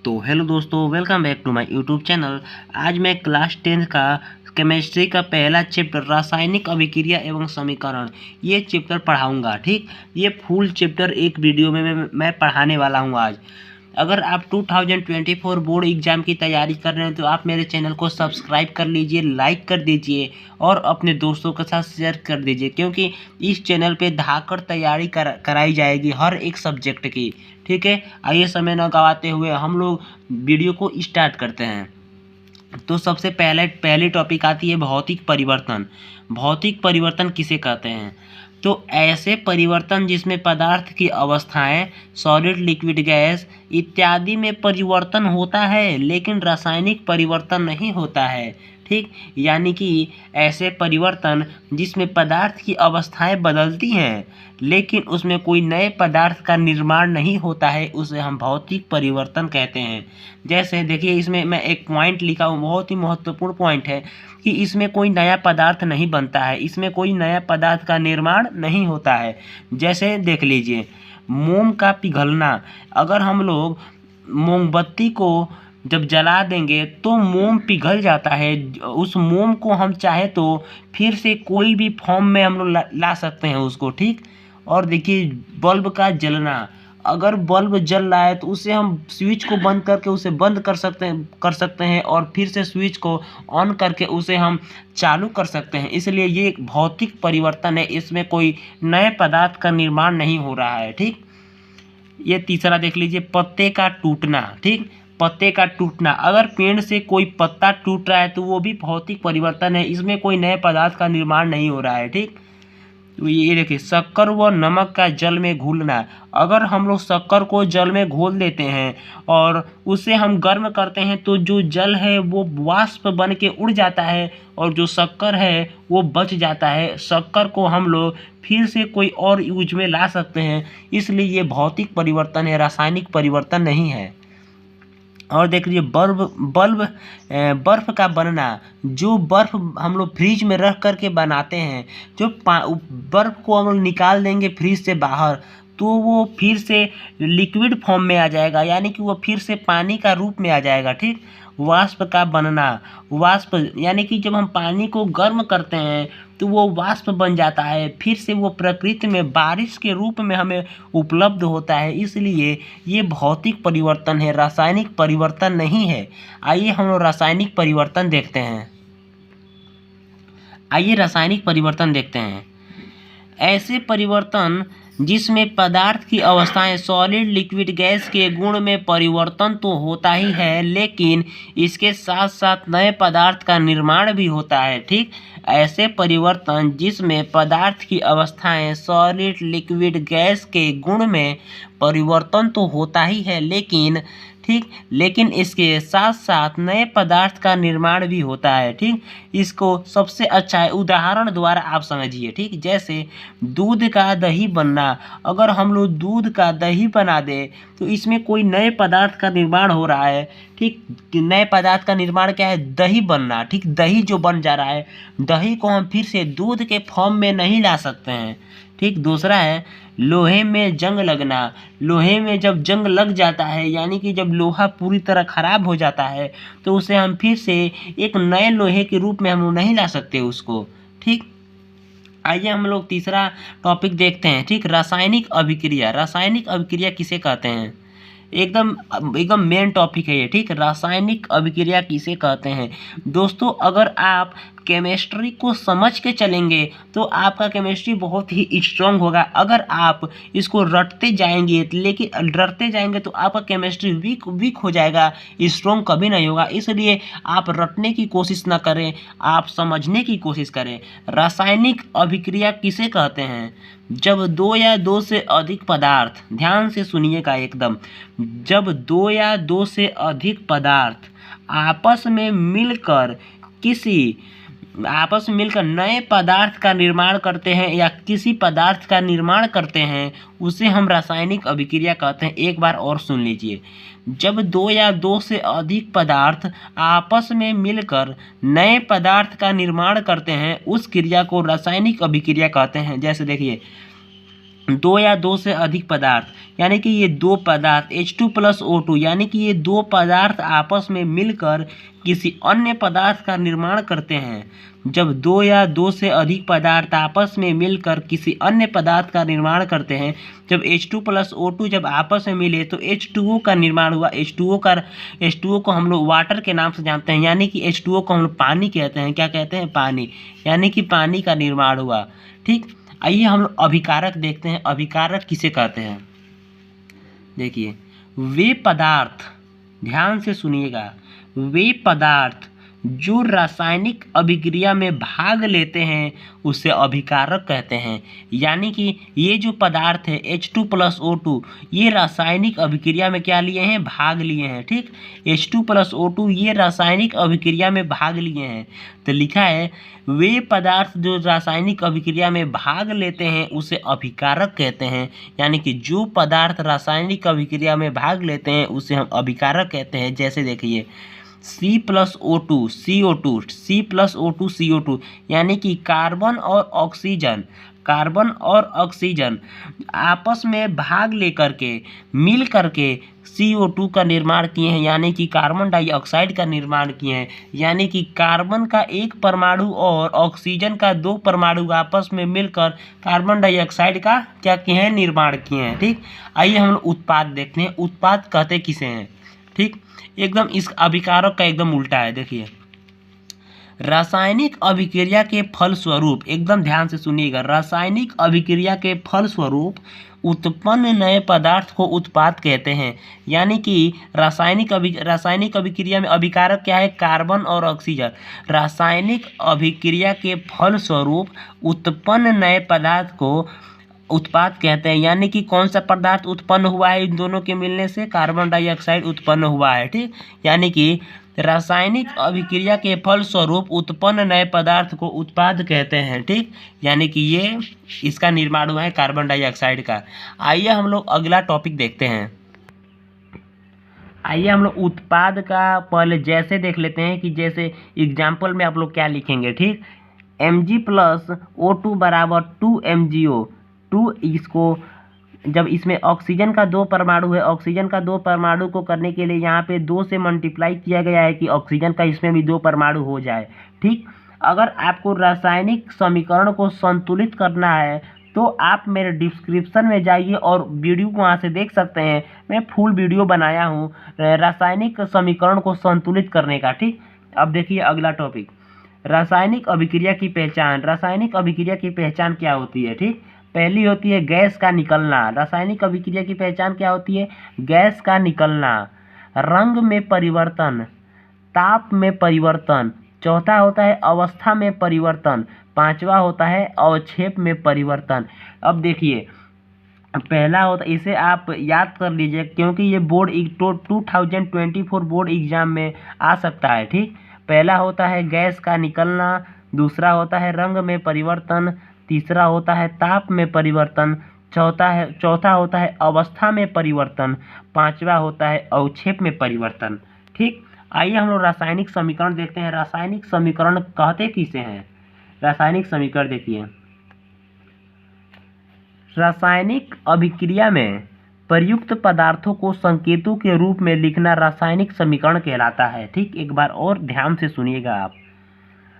तो हेलो दोस्तों, welcome back to my YouTube channel. आज मैं क्लास 10 का केमिस्ट्री का पहला चैप्टर रासायनिक अभिक्रिया एवं समीकरण ये चैप्टर पढ़ाऊंगा। ठीक, ये फुल चैप्टर एक वीडियो में मैं पढ़ाने वाला हूँ आज। अगर आप 2024 बोर्ड एग्जाम की तैयारी कर रहे हैं तो आप मेरे चैनल को सब्सक्राइब कर लीजिए, लाइक कर दीजिए और अपने दोस्तों के साथ शेयर कर दीजिए, क्योंकि इस चैनल पे धाकड़ तैयारी कराई जाएगी हर एक सब्जेक्ट की। ठीक है, आइए समय न गवाते हुए हम लोग वीडियो को स्टार्ट करते हैं। तो सबसे पहली टॉपिक आती है भौतिक परिवर्तन। भौतिक परिवर्तन किसे कहते हैं? तो ऐसे परिवर्तन जिसमें पदार्थ की अवस्थाएं, सॉलिड, लिक्विड, गैस इत्यादि में परिवर्तन होता है लेकिन रासायनिक परिवर्तन नहीं होता है। ठीक, यानी कि ऐसे परिवर्तन जिसमें पदार्थ की अवस्थाएं बदलती हैं लेकिन उसमें कोई नए पदार्थ का निर्माण नहीं होता है, उसे हम भौतिक परिवर्तन कहते हैं। जैसे देखिए, इसमें मैं एक पॉइंट लिखा हूँ, बहुत ही महत्वपूर्ण पॉइंट है कि इसमें कोई नया पदार्थ नहीं बनता है, इसमें कोई नया पदार्थ का निर्माण नहीं होता है। जैसे देख लीजिए, मोम का पिघलना। अगर हम लोग मोमबत्ती को जब जला देंगे तो मोम पिघल जाता है। उस मोम को हम चाहे तो फिर से कोई भी फॉर्म में हम लोग ला सकते हैं उसको। ठीक, और देखिए बल्ब का जलना। अगर बल्ब जल रहा है तो उसे हम स्विच को बंद करके उसे बंद कर सकते हैं और फिर से स्विच को ऑन करके उसे हम चालू कर सकते हैं। इसलिए ये एक भौतिक परिवर्तन है, इसमें कोई नए पदार्थ का निर्माण नहीं हो रहा है। ठीक, ये तीसरा देख लीजिए, पत्ते का टूटना। ठीक, पत्ते का टूटना, अगर पेड़ से कोई पत्ता टूट रहा है तो वो भी भौतिक परिवर्तन है, इसमें कोई नए पदार्थ का निर्माण नहीं हो रहा है। ठीक, तो ये देखिए, शक्कर व नमक का जल में घुलना। अगर हम लोग शक्कर को जल में घोल देते हैं और उसे हम गर्म करते हैं तो जो जल है वो वाष्प बन के उड़ जाता है और जो शक्कर है वो बच जाता है। शक्कर को हम लोग फिर से कोई और यूज में ला सकते हैं, इसलिए ये भौतिक परिवर्तन है, रासायनिक परिवर्तन नहीं है। और देख लीजिए, बर्फ का बनना। जो बर्फ हम लोग फ्रिज में रख करके बनाते हैं, जो बर्फ को हम लोग निकाल देंगे फ्रिज से बाहर तो वो फिर से लिक्विड फॉर्म में आ जाएगा, यानी कि वो फिर से पानी का रूप में आ जाएगा। ठीक, वाष्प का बनना। वाष्प यानी कि जब हम पानी को गर्म करते हैं तो वो वाष्प बन जाता है, फिर से वो प्रकृति में बारिश के रूप में हमें उपलब्ध होता है। इसलिए ये भौतिक परिवर्तन है, रासायनिक परिवर्तन नहीं है। आइए हम लोग रासायनिक परिवर्तन देखते हैं। आइए रासायनिक परिवर्तन देखते हैं। ऐसे परिवर्तन जिसमें पदार्थ की अवस्थाएं, सॉलिड, लिक्विड, गैस के गुण में परिवर्तन तो होता ही है लेकिन इसके साथ साथ नए पदार्थ का निर्माण भी होता है। ठीक, ऐसे परिवर्तन जिसमें पदार्थ की अवस्थाएं, सॉलिड, लिक्विड, गैस के गुण में परिवर्तन तो होता ही है लेकिन इसके साथ साथ नए पदार्थ का निर्माण भी होता है। ठीक, इसको सबसे अच्छा है उदाहरण द्वारा आप समझिए। ठीक, जैसे दूध का दही बनना। अगर हम लोग दूध का दही बना दे तो इसमें कोई नए पदार्थ का निर्माण हो रहा है। ठीक, नए पदार्थ का निर्माण क्या है? दही बनना। ठीक, दही जो बन जा रहा है, दही को हम फिर से दूध के फॉर्म में नहीं ला सकते हैं। ठीक, दूसरा है लोहे में जंग लगना। लोहे में जब जंग लग जाता है, यानी कि जब लोहा पूरी तरह खराब हो जाता है तो उसे हम फिर से एक नए लोहे के रूप में हम नहीं ला सकते उसको। ठीक, आइए हम लोग तीसरा टॉपिक देखते हैं। ठीक, रासायनिक अभिक्रिया। रासायनिक अभिक्रिया किसे कहते हैं? एकदम एकदम मेन टॉपिक है ये। ठीक, रासायनिक अभिक्रिया किसे कहते हैं? दोस्तों, अगर आप केमिस्ट्री को समझ के चलेंगे तो आपका केमिस्ट्री बहुत ही स्ट्रांग होगा। अगर आप इसको रटते जाएंगे तो आपका केमिस्ट्री वीक हो जाएगा, स्ट्रांग कभी नहीं होगा। इसलिए आप रटने की कोशिश ना करें, आप समझने की कोशिश करें। रासायनिक अभिक्रिया किसे कहते हैं? जब दो या दो से अधिक पदार्थ, ध्यान से सुनिएगा एकदम, जब दो या दो से अधिक पदार्थ आपस में मिलकर नए पदार्थ का निर्माण करते हैं या किसी पदार्थ का निर्माण करते हैं, उसे हम रासायनिक अभिक्रिया कहते हैं। एक बार और सुन लीजिए, जब दो या दो से अधिक पदार्थ आपस में मिलकर नए पदार्थ का निर्माण करते हैं, उस क्रिया को रासायनिक अभिक्रिया कहते हैं। जैसे देखिए, दो या दो से अधिक पदार्थ, यानी कि ये दो पदार्थ H2+O2, यानी कि ये दो पदार्थ आपस में मिलकर किसी अन्य पदार्थ का निर्माण करते हैं। जब दो या दो से अधिक पदार्थ आपस में मिलकर किसी अन्य पदार्थ का निर्माण करते हैं, जब H2+O2 जब आपस में मिले तो H2O का निर्माण हुआ। H2O को हम लोग वाटर के नाम से जानते हैं, यानी कि H2O को हम लोग पानी कहते हैं। क्या कहते हैं? पानी, यानी कि पानी का निर्माण हुआ। ठीक, आइए हम लोग अभिकारक देखते हैं। अभिकारक किसे कहते हैं? देखिए, वे पदार्थ, ध्यान से सुनिएगा, वे पदार्थ जो रासायनिक अभिक्रिया में भाग लेते हैं उसे अभिकारक कहते हैं। यानी कि ये जो पदार्थ है H2+O2, ये रासायनिक अभिक्रिया में क्या लिए हैं? भाग लिए हैं। ठीक, H2+O2 ये रासायनिक अभिक्रिया में भाग लिए हैं। तो लिखा है वे पदार्थ जो रासायनिक अभिक्रिया में भाग लेते हैं उसे अभिकारक कहते हैं। यानी कि जो पदार्थ रासायनिक अभिक्रिया में भाग लेते हैं उसे हम अभिकारक कहते हैं। जैसे देखिए C+O2 CO2, यानी कि कार्बन और ऑक्सीजन आपस में भाग लेकर के मिल करके CO2 का निर्माण किए हैं, यानी कि कार्बन डाइऑक्साइड का निर्माण किए हैं। यानी कि कार्बन का एक परमाणु और ऑक्सीजन का दो परमाणु आपस में मिलकर कार्बन डाइऑक्साइड का क्या किए हैं? निर्माण किए हैं। ठीक, आइए हम लोग उत्पाद देखते हैं। उत्पाद कहते किसे हैं? ठीक, एकदम इस अभिकारक का एकदम उल्टा है। देखिए, रासायनिक अभिक्रिया के फलस्वरूप, एकदम ध्यान से सुनिएगा, रासायनिक अभिक्रिया के फलस्वरूप उत्पन्न नए पदार्थ को उत्पाद कहते हैं। यानी कि रासायनिक अभिक्रिया में अभिकारक क्या है? कार्बन और ऑक्सीजन। रासायनिक अभिक्रिया के फलस्वरूप उत्पन्न नए पदार्थ को उत्पाद कहते हैं। यानी कि कौन सा पदार्थ उत्पन्न हुआ है इन दोनों के मिलने से? कार्बन डाइऑक्साइड उत्पन्न हुआ है। ठीक, यानी कि रासायनिक अभिक्रिया के फलस्वरूप उत्पन्न नए पदार्थ को उत्पाद कहते हैं। ठीक, यानी कि ये इसका निर्माण हुआ है कार्बन डाइऑक्साइड का। आइए हम लोग अगला टॉपिक देखते हैं। आइए हम लोग उत्पाद का पहले जैसे देख लेते हैं कि जैसे एग्जाम्पल में आप लोग क्या लिखेंगे। ठीक, Mg+O2 = 2MgO। 2 इसको जब इसमें ऑक्सीजन का दो परमाणु है, ऑक्सीजन का दो परमाणु को करने के लिए यहाँ पे 2 से मल्टीप्लाई किया गया है कि ऑक्सीजन का इसमें भी दो परमाणु हो जाए। ठीक, अगर आपको रासायनिक समीकरण को संतुलित करना है तो आप मेरे डिस्क्रिप्शन में जाइए और वीडियो को वहाँ से देख सकते हैं। मैं फुल वीडियो बनाया हूँ रासायनिक समीकरण को संतुलित करने का। ठीक, अब देखिए अगला टॉपिक, रासायनिक अभिक्रिया की पहचान। रासायनिक अभिक्रिया की पहचान क्या होती है? ठीक, पहली होती है गैस का निकलना। रासायनिक अभिक्रिया की पहचान क्या होती है? गैस का निकलना, रंग में परिवर्तन, ताप में परिवर्तन। चौथा होता है अवस्था में परिवर्तन। पांचवा होता है अवक्षेप में परिवर्तन। अब देखिए, पहला होता, इसे आप याद कर लीजिए क्योंकि ये बोर्ड 2024 बोर्ड एग्जाम में आ सकता है। ठीक, पहला होता है गैस का निकलना, दूसरा होता है रंग में परिवर्तन, तीसरा होता है ताप में परिवर्तन, चौथा होता है अवस्था में परिवर्तन, पांचवा होता है अवक्षेप में परिवर्तन। ठीक, आइए हम लोग रासायनिक समीकरण देखते हैं। रासायनिक समीकरण कहते किसे हैं? रासायनिक समीकरण देखिए, रासायनिक अभिक्रिया में प्रयुक्त पदार्थों को संकेतों के रूप में लिखना रासायनिक समीकरण कहलाता है। ठीक, एक बार और ध्यान से सुनिएगा आप,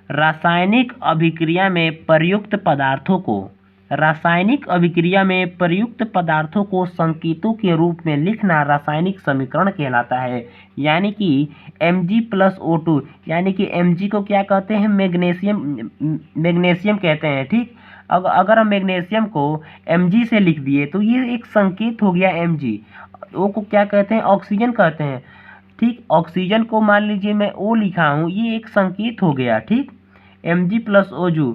रासायनिक अभिक्रिया में प्रयुक्त पदार्थों को, रासायनिक अभिक्रिया में प्रयुक्त पदार्थों को संकेतों के रूप में लिखना रासायनिक समीकरण कहलाता है। यानी कि Mg+O2, यानी कि Mg को क्या कहते हैं? मैग्नीशियम कहते हैं। ठीक, अगर हम मैग्नीशियम को Mg से लिख दिए तो ये एक संकेत हो गया Mg। O को क्या कहते हैं? ऑक्सीजन कहते हैं। ठीक, ऑक्सीजन को मान लीजिए मैं O लिखा हूँ, ये एक संकेत हो गया। ठीक, Mg+O2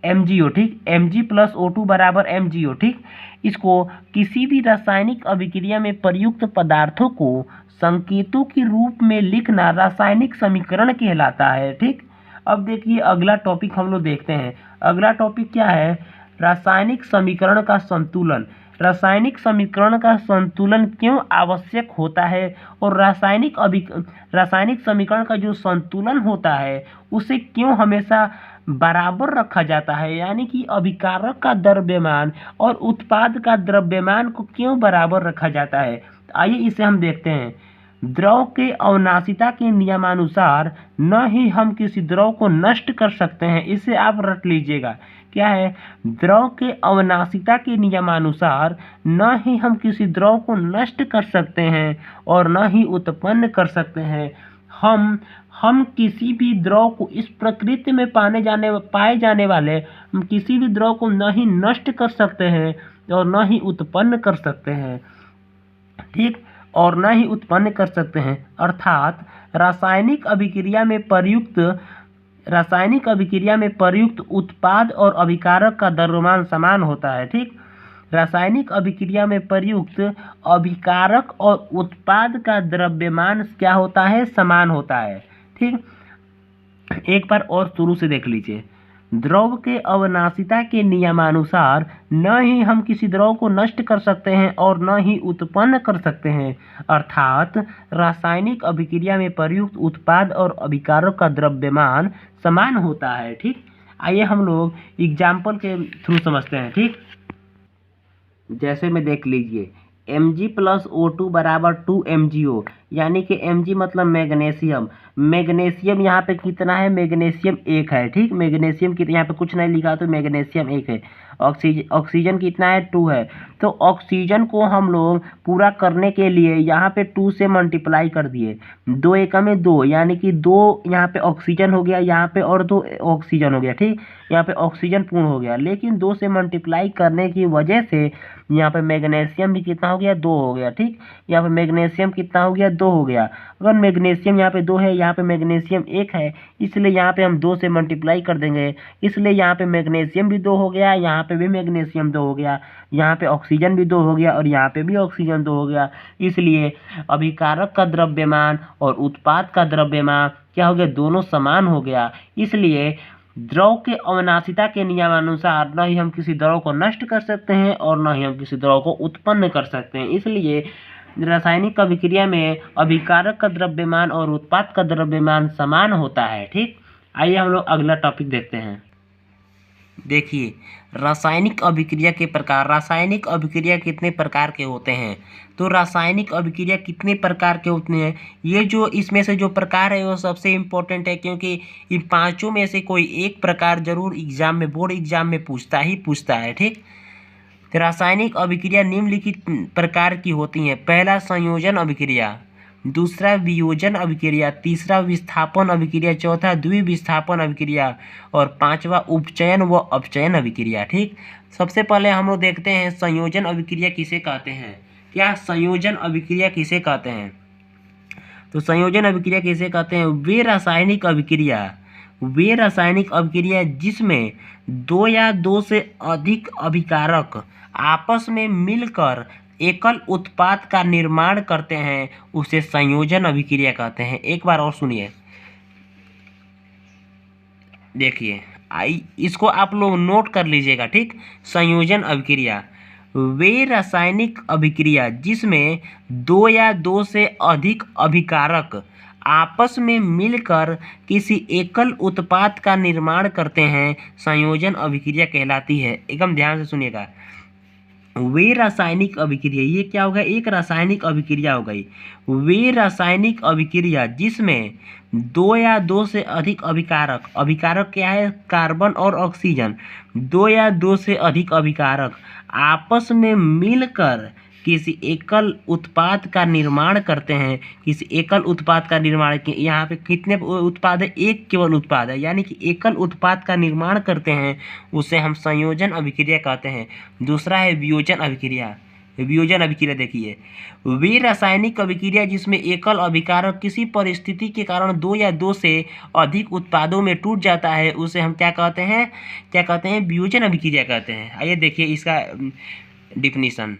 MgO। ठीक, Mg+O2 = MgO। ठीक, इसको किसी भी रासायनिक अभिक्रिया में प्रयुक्त पदार्थों को संकेतों के रूप में लिखना रासायनिक समीकरण कहलाता है। ठीक, अब देखिए अगला टॉपिक हम लोग देखते हैं। अगला टॉपिक क्या है? रासायनिक समीकरण का संतुलन। रासायनिक समीकरण का संतुलन क्यों आवश्यक होता है और रासायनिक समीकरण का जो संतुलन होता है उसे क्यों हमेशा बराबर रखा जाता है, यानी कि अभिकारक का द्रव्यमान और उत्पाद का द्रव्यमान को क्यों बराबर रखा जाता है। आइए इसे हम देखते हैं। द्रव के अविनाशिता के नियमानुसार न ही हम किसी द्रव को नष्ट कर सकते हैं, इसे आप रट लीजिएगा। क्या है? द्रव के अविनाशिता के नियमानुसार न ही हम किसी द्रव को नष्ट कर सकते हैं और न ही उत्पन्न कर सकते हैं। हम किसी भी द्रव को इस प्रकृति में पाए जाने वाले हम किसी भी द्रव को न ही नष्ट कर सकते हैं और न ही उत्पन्न कर सकते हैं, ठीक, और न ही उत्पन्न कर सकते हैं। अर्थात रासायनिक अभिक्रिया में प्रयुक्त उत्पाद और अभिकारक का द्रव्यमान समान होता है, ठीक। रासायनिक अभिक्रिया में प्रयुक्त अभिकारक और उत्पाद का द्रव्यमान क्या होता है? समान होता है, ठीक। एक बार और शुरू से देख लीजिए। द्रव के अविनाशिता के नियमानुसार न ही हम किसी द्रव को नष्ट कर सकते हैं और न ही उत्पन्न कर सकते हैं। अर्थात रासायनिक अभिक्रिया में प्रयुक्त उत्पाद और अभिकारक का द्रव्यमान समान होता है, ठीक। आइए हम लोग एग्जाम्पल के थ्रू समझते हैं, ठीक। जैसे में देख लीजिए, Mg + O2 = 2MgO, यानी कि Mg मतलब मैग्नीशियम। मैग्नीशियम यहाँ पे कितना है? मैग्नीशियम 1 है, ठीक। मैग्नीशियम कितना, यहाँ पे कुछ नहीं लिखा तो मैग्नीशियम 1 है। ऑक्सीजन कितना है? 2 है। तो ऑक्सीजन को हम लोग पूरा करने के लिए यहाँ पे 2 से मल्टीप्लाई कर दिए। 2 एकम में 2, यानी कि 2 यहाँ पे ऑक्सीजन हो गया, यहाँ पे और 2 ऑक्सीजन हो गया, ठीक। यहाँ पे ऑक्सीजन पूर्ण हो गया, लेकिन 2 से मल्टीप्लाई करने की वजह से यहाँ पे मैग्नीशियम भी कितना हो गया? 2 हो गया, ठीक। यहाँ पे मैग्नीशियम कितना हो गया? 2 हो गया। अगर मैग्नीशियम यहाँ पे 2 है, यहाँ पे मैग्नीशियम 1 है, इसलिए यहाँ पे हम 2 से मल्टीप्लाई कर देंगे, इसलिए यहाँ पे मैग्नीशियम भी 2 हो गया, यहाँ पे भी मैग्नीशियम 2 हो गया, यहाँ पे ऑक्सीजन भी 2 हो गया और यहाँ पे भी ऑक्सीजन 2 हो गया। इसलिए अभिकारक का द्रव्यमान और उत्पाद का द्रव्यमान क्या हो गया? दोनों समान हो गया। इसलिए द्रव के अविनाशिता के नियमानुसार न ही हम किसी द्रव को नष्ट कर सकते हैं और न ही हम किसी द्रव को उत्पन्न कर सकते हैं। इसलिए रासायनिक अभिक्रिया में अभिकारक का द्रव्यमान और उत्पाद का द्रव्यमान समान होता है, ठीक। आइए हम लोग अगला टॉपिक देखते हैं। देखिए, रासायनिक अभिक्रिया के प्रकार। रासायनिक अभिक्रिया कितने प्रकार के होते हैं? तो रासायनिक अभिक्रिया कितने प्रकार के होते हैं? ये जो इसमें से जो प्रकार है वो सबसे इम्पोर्टेंट है, क्योंकि इन पांचों में से कोई एक प्रकार जरूर एग्जाम में, बोर्ड एग्जाम में पूछता है, ठीक। तो रासायनिक अभिक्रिया निम्नलिखित प्रकार की होती हैं। पहला संयोजन अभिक्रिया, दूसरा वियोजन अभिक्रिया, तीसरा विस्थापन अभिक्रिया, चौथा द्विविस्थापन अभिक्रिया और पांचवा उपचयन व अपचयन अभिक्रिया, ठीक। सबसे पहले हम लोग देखते हैं संयोजन अभिक्रिया किसे कहते हैं। क्या संयोजन अभिक्रिया किसे कहते हैं? तो संयोजन अभिक्रिया किसे कहते हैं? वे रासायनिक अभिक्रिया जिसमें 2 या 2 से अधिक अभिकारक आपस में मिलकर एकल उत्पाद का निर्माण करते हैं, उसे संयोजन अभिक्रिया कहते हैं। एक बार और सुनिए, देखिए, इसको आप लोग नोट कर लीजिएगा, ठीक। संयोजन अभिक्रिया वे रासायनिक अभिक्रिया जिसमें 2 या 2 से अधिक अभिकारक आपस में मिलकर किसी एकल उत्पाद का निर्माण करते हैं, संयोजन अभिक्रिया कहलाती है। एकदम ध्यान से सुनिएगा। वे रासायनिक अभिक्रिया, ये क्या होगा? एक रासायनिक अभिक्रिया हो गई। वे रासायनिक अभिक्रिया जिसमें 2 या 2 से अधिक अभिकारक क्या है? कार्बन और ऑक्सीजन। 2 या 2 से अधिक अभिकारक आपस में मिलकर किसी एकल उत्पाद का निर्माण करते हैं। किसी एकल उत्पाद का निर्माण, यहाँ पे कितने उत्पाद है? एक केवल उत्पाद है, यानी कि एकल उत्पाद का निर्माण करते हैं, उसे हम संयोजन अभिक्रिया कहते हैं। दूसरा है वियोजन अभिक्रिया। वियोजन अभिक्रिया देखिए, वे रासायनिक अभिक्रिया जिसमें एकल अभिकारक किसी परिस्थिति के कारण 2 या 2 से अधिक उत्पादों में टूट जाता है, उसे हम क्या कहते हैं? वियोजन अभिक्रिया कहते हैं। आइए देखिए इसका डिफिनीशन।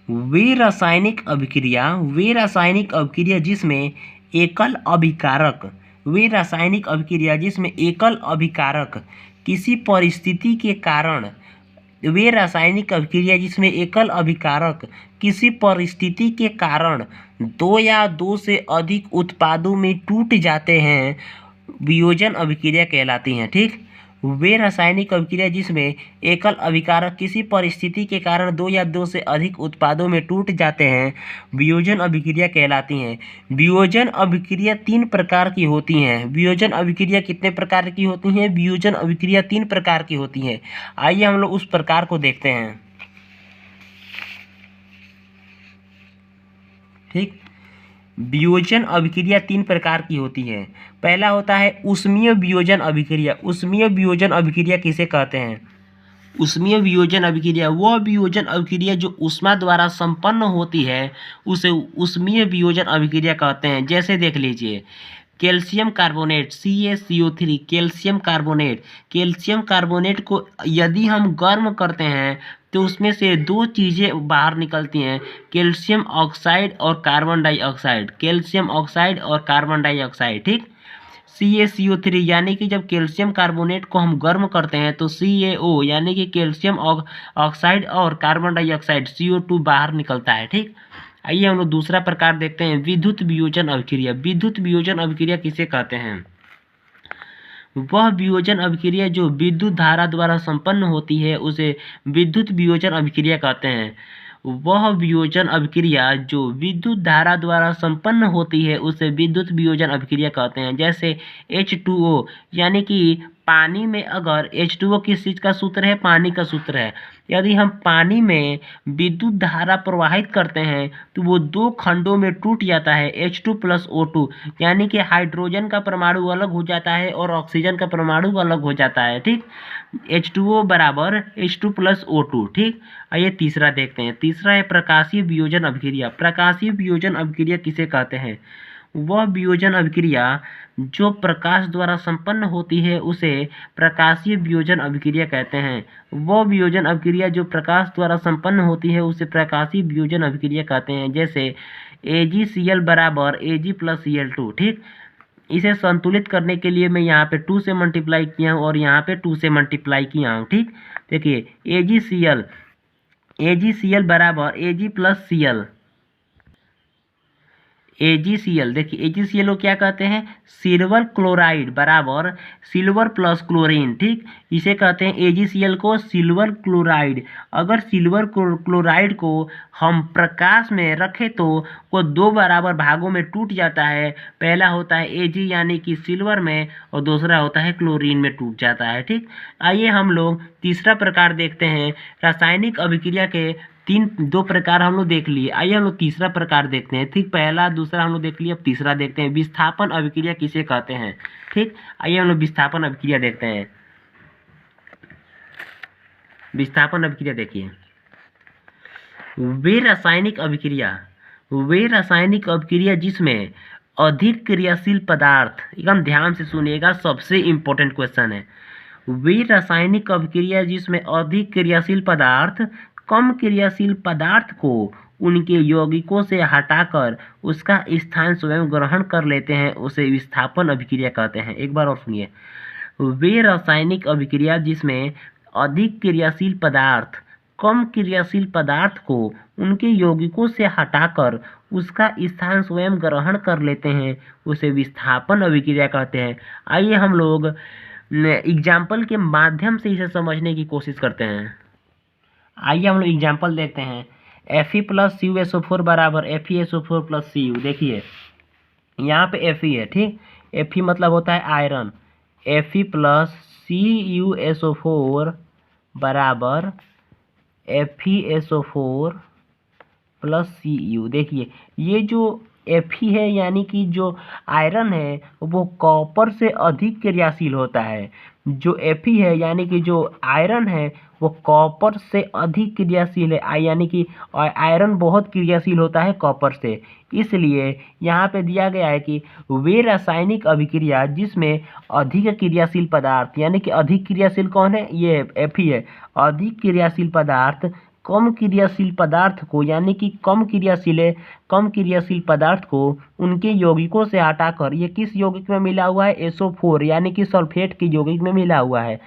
वे रासायनिक अभिक्रिया जिसमें एकल अभिकारक किसी परिस्थिति के कारण 2 या 2 से अधिक उत्पादों में टूट जाते हैं, वियोजन अभिक्रिया कहलाती हैं। ठीक, वे रासायनिक अभिक्रिया जिसमें एकल अभिकारक किसी परिस्थिति के कारण दो या दो से अधिक उत्पादों में टूट जाते हैं वियोजन अभिक्रिया कहलाती हैं। वियोजन अभिक्रिया तीन प्रकार की होती हैं। वियोजन अभिक्रिया कितने प्रकार की होती हैं? वियोजन अभिक्रिया तीन प्रकार की होती हैं। आइए हम लोग उस प्रकार को देखते हैं। ठीक, वियोजन अभिक्रिया तीन प्रकार की होती है। पहला होता है ऊष्मीय वियोजन अभिक्रिया। ऊष्मीय वियोजन अभिक्रिया किसे कहते हैं? ऊष्मीय वियोजन अभिक्रिया वह वियोजन अभिक्रिया जो ऊष्मा द्वारा संपन्न होती है उसे ऊष्मीय वियोजन अभिक्रिया कहते हैं। जैसे देख लीजिए, calcium carbonate CaCO3, calcium carbonate को यदि हम गर्म करते हैं तो उसमें से दो चीज़ें बाहर निकलती हैं, कैल्शियम ऑक्साइड और कार्बन डाइऑक्साइड। कैल्शियम ऑक्साइड और कार्बन डाइऑक्साइड। ठीक, CaCO3 यानी कि जब कैल्शियम कार्बोनेट को हम गर्म करते हैं तो CaO यानी कि कैल्शियम ऑक्साइड और कार्बन डाइऑक्साइड CO2 बाहर निकलता है। ठीक, आइए हम लोग दूसरा प्रकार देखते हैं, विद्युत वियोजन अभिक्रिया। विद्युत वियोजन अभिक्रिया किसे कहते हैं? वह वियोजन अभिक्रिया जो विद्युत धारा द्वारा संपन्न होती है उसे विद्युत वियोजन अभिक्रिया कहते हैं। वह वियोजन अभिक्रिया जो विद्युत धारा द्वारा संपन्न होती है उसे विद्युत वियोजन अभिक्रिया कहते हैं। जैसे H2O यानी कि पानी में अगर H2O किस चीज़ का सूत्र है? पानी का सूत्र है। यदि हम पानी में विद्युत धारा प्रवाहित करते हैं तो वो दो खंडों में टूट जाता है, H2+O2 यानी कि हाइड्रोजन का परमाणु अलग हो जाता है और ऑक्सीजन का परमाणु अलग हो जाता है। ठीक, H2O बराबर H2+O2। ठीक, आइए तीसरा देखते हैं। तीसरा है प्रकाशीय वियोजन अभिक्रिया। प्रकाशीय वियोजन अभिक्रिया किसे कहते हैं? वह वियोजन अभिक्रिया जो प्रकाश द्वारा संपन्न होती है उसे प्रकाशीय वियोजन अभिक्रिया कहते हैं। वह वियोजन अभिक्रिया जो प्रकाश द्वारा संपन्न होती है उसे प्रकाशीय वियोजन अभिक्रिया कहते हैं। जैसे AgCl बराबर Ag+Cl2। ठीक, इसे संतुलित करने के लिए मैं यहाँ पे 2 से मल्टीप्लाई किया हूँ और यहाँ पे 2 से मल्टीप्लाई किया हूँ। ठीक, देखिए AgCl बराबर Ag+Cl। AgCl, देखिए AgCl को क्या कहते हैं? सिल्वर क्लोराइड बराबर सिल्वर प्लस क्लोरीन। ठीक, इसे कहते हैं AgCl को सिल्वर क्लोराइड। अगर सिल्वर क्लोराइड को हम प्रकाश में रखें तो वो दो बराबर भागों में टूट जाता है। पहला होता है Ag यानी कि सिल्वर में और दूसरा होता है क्लोरीन में टूट जाता है। ठीक, आइए हम लोग तीसरा प्रकार देखते हैं। रासायनिक अभिक्रिया के दो प्रकार हम लोग देख लिए। आइए हम लोग तीसरा प्रकार देखते हैं। ठीक, पहला दूसरा हम लोग देख लिए, अब तीसरा देखते हैं। विस्थापन अभिक्रिया किसे कहते हैं? ठीक, आइए हम लोग विस्थापन अभिक्रिया देखते हैं। विस्थापन अभिक्रिया देखिए, वे रासायनिक अभिक्रिया जिसमें अधिक क्रियाशील पदार्थ, एकदम ध्यान से सुनिएगा, सबसे इंपॉर्टेंट क्वेश्चन है। वे रासायनिक अभिक्रिया जिसमें अधिक क्रियाशील पदार्थ कम क्रियाशील पदार्थ को उनके यौगिकों से हटाकर उसका स्थान स्वयं ग्रहण कर लेते हैं उसे विस्थापन अभिक्रिया कहते हैं। एक बार और सुनिए, वे रासायनिक अभिक्रिया जिसमें अधिक क्रियाशील पदार्थ कम क्रियाशील पदार्थ को उनके यौगिकों से हटाकर उसका स्थान स्वयं ग्रहण कर लेते हैं उसे विस्थापन अभिक्रिया कहते हैं। आइए हम लोग एग्जाम्पल के माध्यम से इसे समझने की कोशिश करते हैं। आइए हम लोग एग्जाम्पल देखते हैं। Fe+CuSO4 बराबर FeSO4+Cu। देखिए यहाँ पे Fe है। ठीक, Fe मतलब होता है आयरन। Fe+CuSO4 बराबर FeSO4+Cu। देखिए ये जो Fe है यानी कि जो आयरन है वो कॉपर से अधिक क्रियाशील होता है। जो Fe है यानी कि जो आयरन है वो कॉपर से अधिक क्रियाशील है, यानी कि आयरन बहुत क्रियाशील होता है कॉपर से। इसलिए यहाँ पे दिया गया है कि वे रासायनिक अभिक्रिया जिसमें अधिक क्रियाशील पदार्थ, यानी कि अधिक क्रियाशील कौन है? ये Fe है। अधिक क्रियाशील पदार्थ कम क्रियाशील पदार्थ को, यानी कि कम क्रियाशील पदार्थ को उनके यौगिकों से हटाकर, ये किस यौगिक में मिला हुआ है? SO4 यानी कि सल्फेट के यौगिक में मिला हुआ है।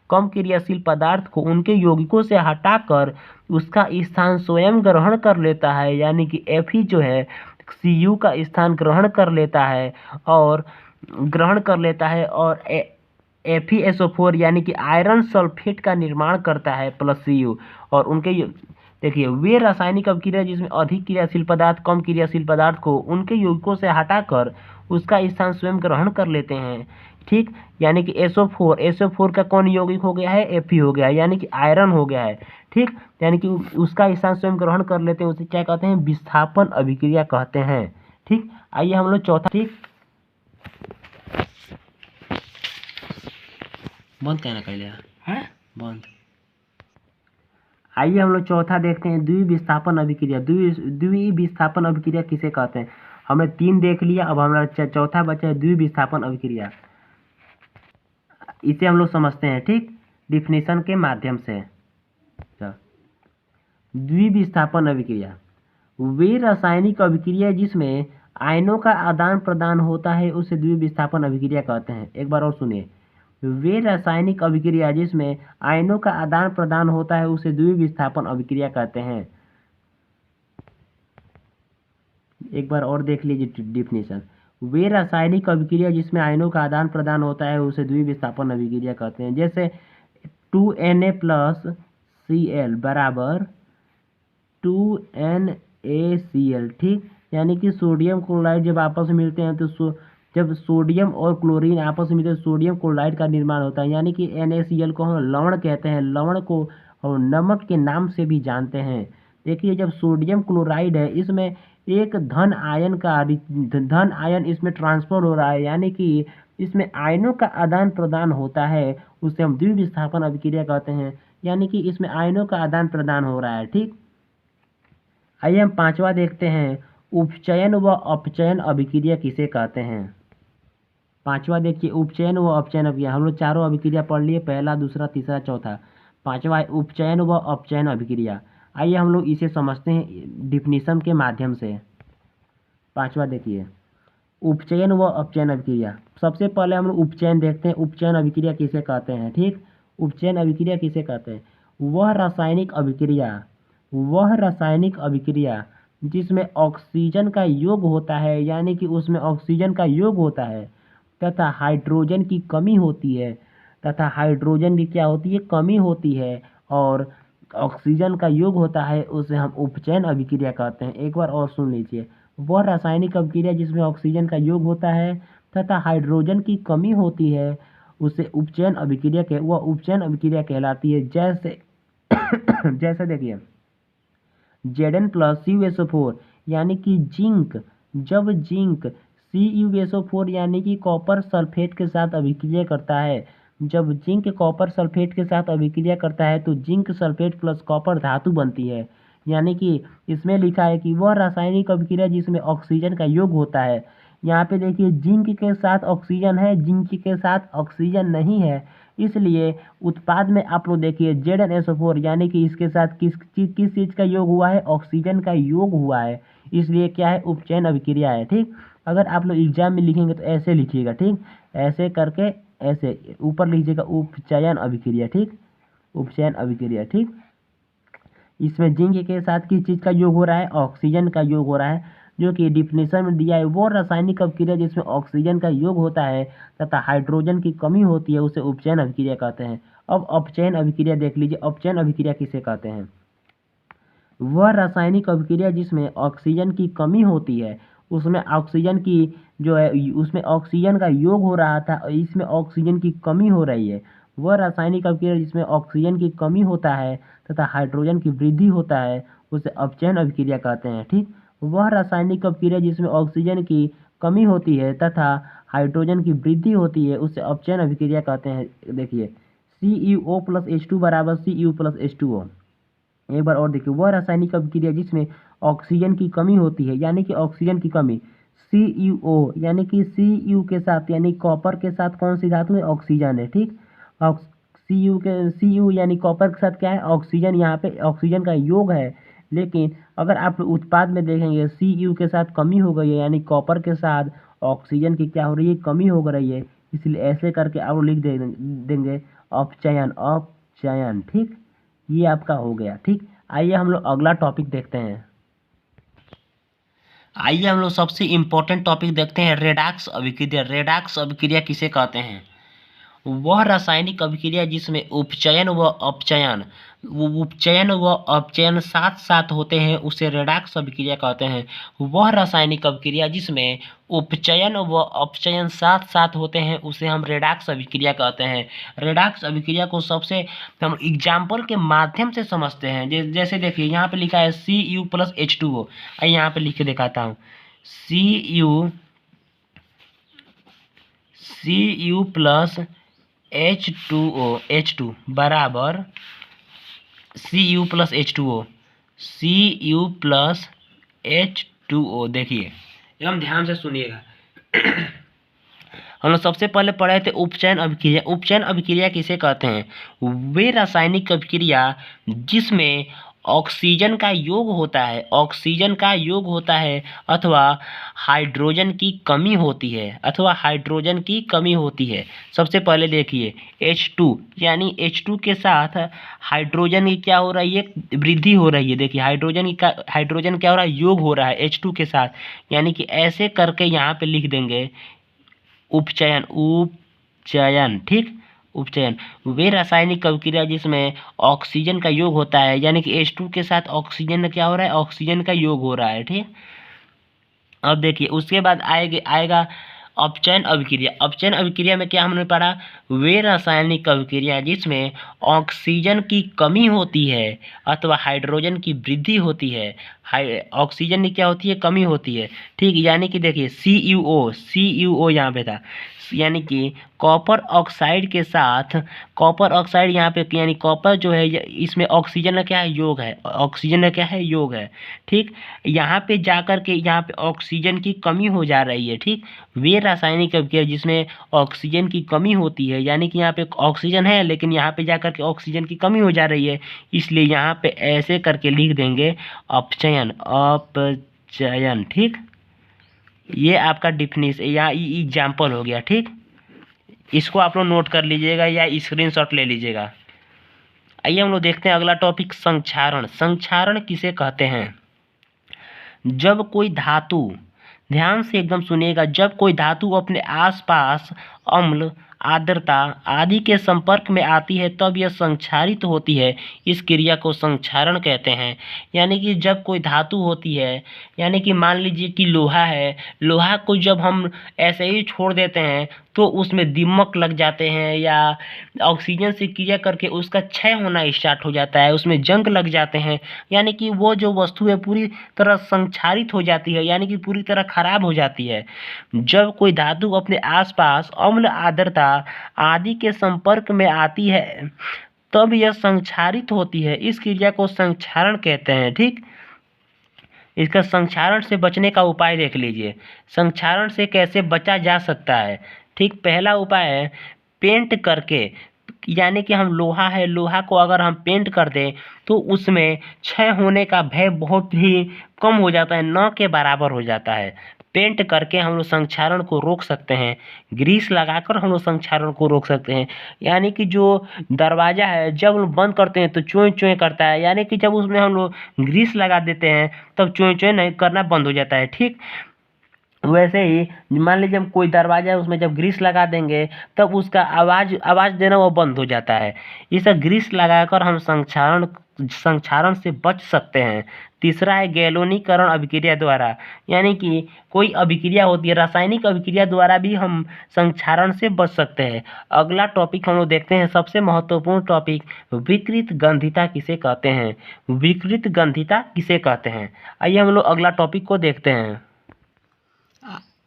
कम क्रियाशील पदार्थ को उनके यौगिकों से हटाकर उसका स्थान स्वयं ग्रहण कर लेता है, यानी कि Fe जो है Cu का स्थान ग्रहण कर लेता है और ग्रहण कर लेता है और FeSO4 यानी कि आयरन सल्फेट का निर्माण करता है प्लस Cu। और उनके देखिए वे रासायनिक अभिक्रिया जिसमें अधिक क्रियाशील पदार्थ कम क्रियाशील पदार्थ को उनके यौगिकों से हटाकर उसका स्थान स्वयं ग्रहण कर लेते हैं। ठीक, यानी कि SO4 का कौन यौगिक हो गया है? Fe हो गया है, यानी कि आयरन हो गया है। ठीक, यानी कि उसका स्थान स्वयं ग्रहण कर लेते हैं, उसे क्या कहते हैं? विस्थापन अभिक्रिया कहते हैं। ठीक, आइए हम लोग चौथा, ठीक, बंद कहना कहले है बंद। आइए हम लोग चौथा देखते हैं, द्विविस्थापन अभिक्रिया। द्विविस्थापन अभिक्रिया किसे कहते हैं? हमने 3 देख लिया, अब हमारा चौथा बचा है द्विविस्थापन अभिक्रिया। इसे हम लोग समझते हैं, ठीक, डिफिनेशन के माध्यम से। द्विविस्थापन अभिक्रिया वे रासायनिक अभिक्रिया जिसमें आयनों का आदान प्रदान होता है उसे द्विविस्थापन अभिक्रिया कहते हैं। एक बार और सुनिए, वे रासायनिक अभिक्रिया जिसमें आयनों का आदान प्रदान होता है उसे द्विविस्थापन अभिक्रिया कहते हैं। एक बार और देख लीजिए डिफिनेशन, वे रासायनिक अभिक्रिया जिसमें आयनों का आदान प्रदान होता है उसे द्विविस्थापन अभिक्रिया कहते हैं। जैसे 2Na प्लस Cl बराबर 2NaCl। ठीक, यानी कि सोडियम क्लोराइड जब आपस में मिलते हैं तो जब सोडियम और क्लोरीन आपस में मिलते हैं सोडियम क्लोराइड का निर्माण होता है, यानी कि NaCl को हम लवण कहते हैं। लवण को हम नमक के नाम से भी जानते हैं। देखिए जब सोडियम क्लोराइड है इसमें एक धन आयन इसमें ट्रांसफर हो रहा है, यानी कि इसमें आयनों का आदान प्रदान होता है, उसे हम द्विविस्थापन अभिक्रिया कहते हैं। यानी कि इसमें आयनों का आदान प्रदान हो रहा है। ठीक, आइए हम पांचवा देखते हैं, उपचयन व अपचयन अभिक्रिया किसे कहते हैं? पांचवा देखिए, उपचयन व अपचयन अभिक्रिया। हम लोग चारों अभिक्रिया पढ़ लिए, पहला, दूसरा, तीसरा, चौथा। पांचवा है उपचयन व अपचयन अभिक्रिया। आइए हम लोग इसे समझते हैं डिफिनीशन के माध्यम से। पांचवा देखिए, उपचयन व अपचयन अभिक्रिया। सबसे पहले हम लोग उपचयन देखते हैं, उपचयन अभिक्रिया किसे कहते हैं। ठीक, उपचयन अभिक्रिया किसे कहते हैं? वह रासायनिक अभिक्रिया जिसमें ऑक्सीजन का योग होता है, यानी कि उसमें ऑक्सीजन का योग होता है तथा हाइड्रोजन की कमी होती है, तथा हाइड्रोजन की क्या होती है? कमी होती है, और ऑक्सीजन का योग होता है, उसे हम उपचयन अभिक्रिया कहते हैं। एक बार और सुन लीजिए, वह रासायनिक अभिक्रिया जिसमें ऑक्सीजन का योग होता है तथा हाइड्रोजन की कमी होती है उसे उपचयन अभिक्रिया कहलाती है। जैसे जैसे देखिए Zn प्लस CuSO4 यानी कि जिंक, जब जिंक CuSO4 यानी कि कॉपर सल्फेट के साथ अभिक्रिया करता है, जब जिंक कॉपर सल्फेट के साथ अभिक्रिया करता है तो जिंक सल्फेट प्लस कॉपर धातु बनती है। यानी कि इसमें लिखा है कि वह रासायनिक अभिक्रिया जिसमें ऑक्सीजन का योग होता है। यहाँ पे देखिए जिंक के साथ ऑक्सीजन है, जिंक के साथ ऑक्सीजन नहीं है, इसलिए उत्पाद में आप लोग देखिए ZnSO4 यानी कि इसके साथ किस चीज का योग हुआ है? ऑक्सीजन का योग हुआ है, इसलिए क्या है? उपचयन अभिक्रिया है। ठीक, अगर आप लोग एग्जाम में लिखेंगे तो ऐसे लिखिएगा। ठीक, ऐसे करके ऐसे ऊपर लिखिएगा उपचयन अभिक्रिया। ठीक, उपचयन अभिक्रिया। ठीक, इसमें जिंक के साथ किस चीज का योग हो रहा है? ऑक्सीजन का योग हो रहा है, जो कि डिफिनेशन में दिया है। वो रासायनिक अभिक्रिया जिसमें ऑक्सीजन का योग होता है तथा हाइड्रोजन की कमी होती है उसे उपचयन अभिक्रिया कहते हैं। अब अपचयन अभिक्रिया देख लीजिए, अपचयन अभिक्रिया किसे कहते हैं? वह रासायनिक अभिक्रिया जिसमें ऑक्सीजन की कमी होती है, उसमें ऑक्सीजन की जो है उसमें ऑक्सीजन का योग हो रहा था, इसमें ऑक्सीजन की कमी हो रही है। वह रासायनिक अभिक्रिया जिसमें ऑक्सीजन की कमी होता है तथा हाइड्रोजन की वृद्धि होता है उसे अपचयन अभिक्रिया कहते हैं। ठीक, वह रासायनिक अभिक्रिया जिसमें ऑक्सीजन की कमी होती है तथा हाइड्रोजन की वृद्धि होती है उसे अपचयन अभिक्रिया कहते हैं। देखिए CuO प्लस H2 बराबर Cu प्लस H2O। एक बार और देखिए, वह रासायनिक अभिक्रिया जिसमें ऑक्सीजन की कमी होती है, यानी कि ऑक्सीजन की कमी, CuO यानी कि Cu के साथ यानी कॉपर के साथ कौन सी धातु है? ऑक्सीजन है। ठीक, Cu यानी कॉपर के साथ क्या है? ऑक्सीजन। यहाँ पे ऑक्सीजन का योग है, लेकिन अगर आप उत्पाद में देखेंगे Cu के साथ कमी हो गई है, यानी कॉपर के साथ ऑक्सीजन की क्या हो रही है? कमी हो रही है, इसलिए ऐसे करके आप लिख देंगे अपचयन। अपचयन। ठीक, ये आपका हो गया। ठीक, आइए हम लोग अगला टॉपिक देखते हैं। आइए हम लोग सबसे इम्पोर्टेंट टॉपिक देखते हैं, रेडॉक्स अभिक्रिया। रेडॉक्स अभिक्रिया किसे कहते हैं? वह रासायनिक अभिक्रिया जिसमें उपचयन व अपचयन साथ साथ होते हैं उसे रेडॉक्स अभिक्रिया कहते हैं। वह रासायनिक अभिक्रिया जिसमें उपचयन व अपचयन साथ साथ होते हैं उसे हम रेडॉक्स अभिक्रिया कहते हैं। रेडॉक्स अभिक्रिया को सबसे हम एग्जाम्पल के माध्यम से समझते हैं। जैसे देखिए यहाँ पे लिखा है Cu प्लस H2O। यहाँ पे लिख के दिखाता हूँ, Cu प्लस H2 बराबर Cu प्लस H2O। देखिए एकदम ध्यान से सुनिएगा। हम लोग सबसे पहले पढ़े थे उपचयन अभिक्रिया। उपचयन अभिक्रिया किसे कहते हैं? वे रासायनिक अभिक्रिया जिसमें ऑक्सीजन का योग होता है अथवा हाइड्रोजन की कमी होती है सबसे पहले देखिए H2 यानी H2 के साथ हाइड्रोजन की क्या हो रही है? वृद्धि हो रही है। देखिए हाइड्रोजन क्या हो रहा है? योग हो रहा है H2 के साथ, यानी कि ऐसे करके यहाँ पे लिख देंगे उपचयन। ठीक, उपचयन वे रासायनिक अभिक्रिया जिसमें ऑक्सीजन का योग होता है, यानी कि H2 के साथ ऑक्सीजन क्या हो रहा है? ऑक्सीजन का योग हो रहा है। ठीक, अब देखिए उसके बाद आएगा अपचयन अभिक्रिया। अपचयन अभिक्रिया में क्या हमने पढ़ा? वे रासायनिक अभिक्रिया जिसमें ऑक्सीजन की कमी होती है अथवा हाइड्रोजन की वृद्धि होती है। ऑक्सीजन की क्या होती है? कमी होती है। ठीक, यानी कि देखिए CuO यहाँ पे था, यानी कि कॉपर ऑक्साइड के साथ कॉपर ऑक्साइड यहाँ पे, यानी कॉपर जो है इसमें ऑक्सीजन का क्या है? योग है। ऑक्सीजन का क्या है? योग है। ठीक, यहाँ पे जाकर के यहाँ पे ऑक्सीजन की कमी हो जा रही है। ठीक, वे रासायनिक अभिक्रिया जिसमें ऑक्सीजन की कमी होती है, यानी कि यहाँ पे ऑक्सीजन है लेकिन यहाँ पे जाकर के ऑक्सीजन की कमी हो जा रही है, इसलिए यहाँ पे ऐसे करके लिख देंगे अपचयन। ठीक, ये आपका डिफिनिशन या एग्जाम्पल हो गया। ठीक, इसको आप लोग नोट कर लीजिएगा या स्क्रीनशॉट ले लीजिएगा। आइए हम लोग देखते हैं अगला टॉपिक, संक्षारण। संक्षारण किसे कहते हैं? जब कोई धातु, ध्यान से एकदम सुनिएगा, जब कोई धातु अपने आसपास अम्ल, आर्द्रता आदि के संपर्क में आती है तब यह संक्षारित होती है। इस क्रिया को संक्षारण कहते हैं। यानी कि जब कोई धातु होती है, यानी कि मान लीजिए कि लोहा है, लोहा को जब हम ऐसे ही छोड़ देते हैं तो उसमें दीमक लग जाते हैं या ऑक्सीजन से क्रिया करके उसका क्षय होना स्टार्ट हो जाता है, उसमें जंग लग जाते हैं, यानी कि वो जो वस्तु है पूरी तरह संक्षारित हो जाती है, यानी कि पूरी तरह खराब हो जाती है। जब कोई धातु अपने आसपास अम्ल, आर्द्रता आदि के संपर्क में आती है तब यह संक्षारित होती है। इस क्रिया को संक्षारण कहते हैं। ठीक, इसका संक्षारण से बचने का उपाय देख लीजिए। संक्षारण से कैसे बचा जा सकता है? ठीक, पहला उपाय है पेंट करके, यानी कि हम लोहा है, लोहा को अगर हम पेंट कर दें तो उसमें क्षय होने का भय बहुत ही कम हो जाता है, न के बराबर हो जाता है। पेंट करके हम लोग संक्षारण को रोक सकते हैं, ग्रीस लगाकर हम लोग संक्षारण को रोक सकते हैं। यानी कि जो दरवाज़ा है जब हम बंद करते हैं तो चों चों करता है, यानी कि जब उसमें हम लोग ग्रीस लगा देते हैं तब चों चों नहीं करना बंद हो जाता है। ठीक, वैसे ही मान लीजिए हम कोई दरवाजा है उसमें जब ग्रीस लगा देंगे तब उसका आवाज़ देना वो बंद हो जाता है। इसे ग्रीस लगाकर हम संक्षारण से बच सकते हैं। तीसरा है गैल्वेनीकरण अभिक्रिया द्वारा, यानी कि कोई अभिक्रिया होती है रासायनिक अभिक्रिया द्वारा भी हम संक्षारण से बच सकते हैं। अगला टॉपिक हम लोग देखते हैं, सबसे महत्वपूर्ण टॉपिक, विकृत गंधिता किसे कहते हैं? विकृत गंधिता किसे कहते हैं? आइए हम लोग अगला टॉपिक को देखते हैं।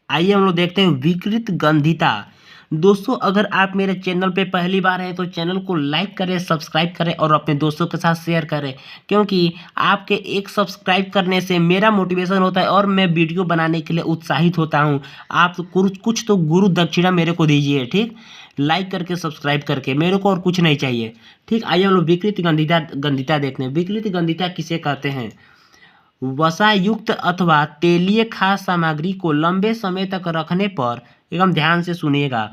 आइए हम लोग देखते हैं विकृत गंधिता। दोस्तों अगर आप मेरे चैनल पे पहली बार हैं तो चैनल को लाइक करें, सब्सक्राइब करें और अपने दोस्तों के साथ शेयर करें, क्योंकि आपके एक सब्सक्राइब करने से मेरा मोटिवेशन होता है और मैं वीडियो बनाने के लिए उत्साहित होता हूं। आप कुछ तो गुरु दक्षिणा मेरे को दीजिए। ठीक, लाइक करके सब्सक्राइब करके, मेरे को और कुछ नहीं चाहिए। ठीक, आइए हम लोग विकृत गंधिता देखते हैं। विकृत गंधिता किसे कहते हैं? वसायुक्त अथवा तेलीय खाद्य सामग्री को लंबे समय तक रखने पर, एकदम ध्यान से सुनिएगा,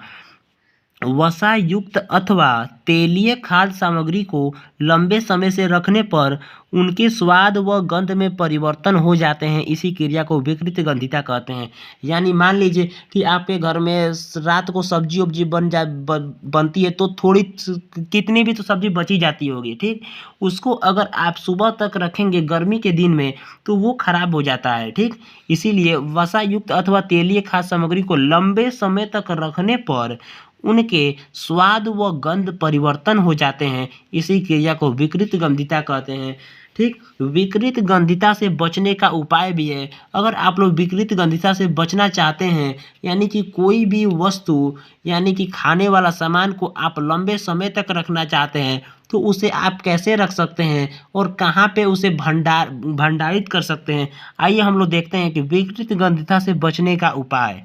वसा युक्त अथवा तेलीय खाद्य सामग्री को लंबे समय से रखने पर उनके स्वाद व गंध में परिवर्तन हो जाते हैं। इसी क्रिया को विकृत गंधिता कहते हैं। यानी मान लीजिए कि आपके घर में रात को सब्जी उब्जी बनती है, तो थोड़ी कितनी भी तो सब्जी बची जाती होगी, ठीक। उसको अगर आप सुबह तक रखेंगे गर्मी के दिन में, तो वो खराब हो जाता है, ठीक। इसीलिए वसा युक्त अथवा तेलीय खाद्य सामग्री को लंबे समय तक रखने पर उनके स्वाद व गंध परिवर्तन हो जाते हैं। इसी क्रिया को विकृत गंधिता कहते हैं, ठीक। विकृत गंधिता से बचने का उपाय भी है। अगर आप लोग विकृत गंधिता से बचना चाहते हैं, यानी कि कोई भी वस्तु, यानी कि खाने वाला सामान को आप लंबे समय तक रखना चाहते हैं, तो उसे आप कैसे रख सकते हैं और कहाँ पे उसे भंडारित कर सकते हैं। आइए हम लोग देखते हैं कि विकृत गंधिता से बचने का उपाय।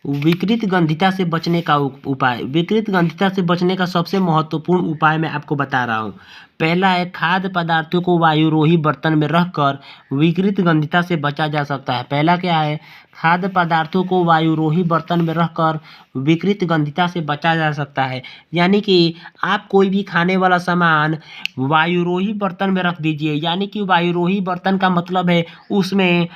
विकृत गंधिता से बचने का उपाय। विकृत गंधिता से बचने का सबसे महत्वपूर्ण उपाय मैं आपको बता रहा हूँ। पहला है, खाद्य पदार्थों को वायुरोही बर्तन में रखकर विकृत गंधिता से बचा जा सकता है। पहला क्या है? खाद्य पदार्थों को वायुरोही बर्तन में रखकर विकृत गंधिता से बचा जा सकता है। यानी कि आप कोई भी खाने वाला सामान वायुरोही बर्तन में रख दीजिए। यानी कि वायुरोही बर्तन का मतलब है उसमें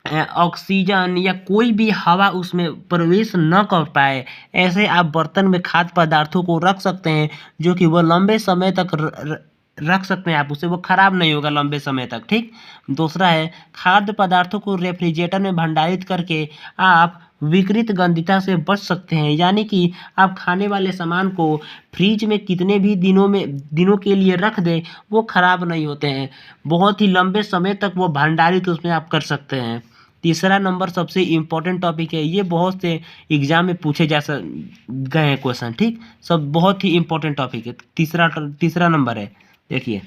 ऑक्सीजन या कोई भी हवा उसमें प्रवेश न कर पाए। ऐसे आप बर्तन में खाद्य पदार्थों को रख सकते हैं, जो कि वह लंबे समय तक रख सकते हैं आप उसे, वो खराब नहीं होगा लंबे समय तक, ठीक। दूसरा है, खाद्य पदार्थों को रेफ्रिजरेटर में भंडारित करके आप विकृत गंधिता से बच सकते हैं। यानी कि आप खाने वाले सामान को फ्रिज में कितने भी दिनों के लिए रख दें, वो खराब नहीं होते हैं। बहुत ही लंबे समय तक वो भंडारित उसमें आप कर सकते हैं। तीसरा नंबर सबसे इम्पोर्टेंट टॉपिक है, ये बहुत से एग्जाम में पूछे गए हैं क्वेश्चन, ठीक। सब बहुत ही इम्पोर्टेंट टॉपिक है। तीसरा नंबर है, देखिए,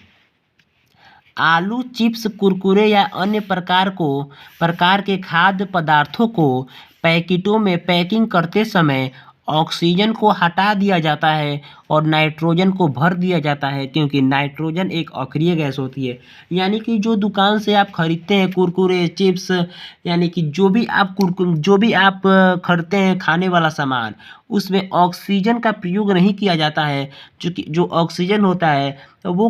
आलू चिप्स, कुरकुरे या अन्य प्रकार के खाद्य पदार्थों को पैकेटों में पैकिंग करते समय ऑक्सीजन को हटा दिया जाता है और नाइट्रोजन को भर दिया जाता है, क्योंकि नाइट्रोजन एक अक्रिय गैस होती है। यानी कि जो दुकान से आप खरीदते हैं कुरकुरे, चिप्स, यानी कि जो भी आप खरीदते हैं खाने वाला सामान, उसमें ऑक्सीजन का प्रयोग नहीं किया जाता है। चूँकि जो ऑक्सीजन होता है वो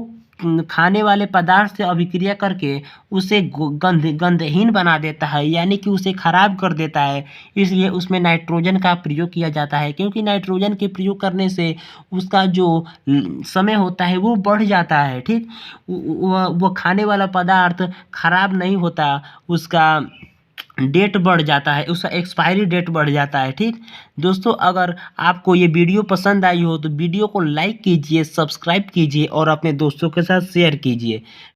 खाने वाले पदार्थ से अभिक्रिया करके उसे गंधहीन बना देता है, यानी कि उसे खराब कर देता है। इसलिए उसमें नाइट्रोजन का प्रयोग किया जाता है, क्योंकि नाइट्रोजन के प्रयोग करने से उसका जो समय होता है वो बढ़ जाता है, ठीक। वो खाने वाला पदार्थ खराब नहीं होता, उसका डेट बढ़ जाता है, उसका एक्सपायरी डेट बढ़ जाता है, ठीक। दोस्तों, अगर आपको ये वीडियो पसंद आई हो तो वीडियो को लाइक कीजिए, सब्सक्राइब कीजिए और अपने दोस्तों के साथ शेयर कीजिए।